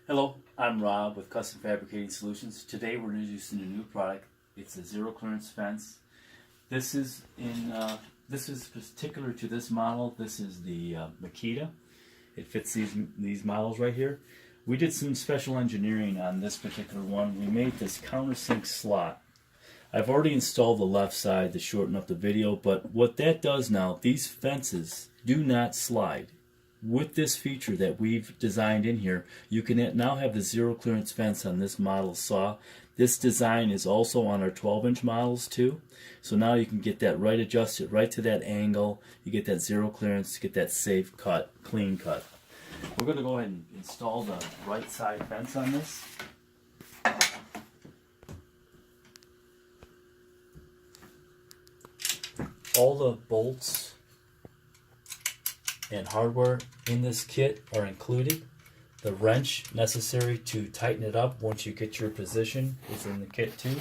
Hello, I'm Rob with Custom Fabricating Solutions. Today we're introducing a new product. It's a zero clearance fence. This is particular to this model. This is the Makita. It fits these models right here. We did some special engineering on this particular one. We made this countersink slot. I've already installed the left side to shorten up the video, but what that does now, these fences do not slide. With this feature that we've designed in here, you can now have the zero clearance fence on this model saw. This design is also on our 12-inch models too. So now you can get that right adjusted right to that angle. You get that zero clearance, get that safe cut, clean cut. We're going to go ahead and install the right side fence on this. All the bolts and hardware in this kit are included. The wrench necessary to tighten it up once you get your position is in the kit too.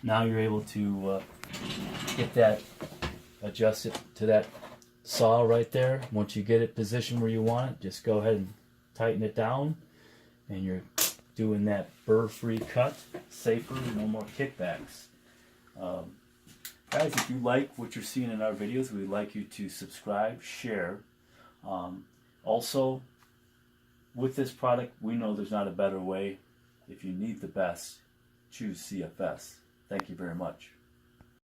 Now you're able to get that adjusted to that saw right there. Once you get it positioned where you want it, just go ahead and tighten it down, and you're doing that burr-free cut, safer, no more kickbacks. Guys, if you like what you're seeing in our videos, we'd like you to subscribe, share. Also, with this product, we know there's not a better way. If you need the best, choose CFS. Thank you very much.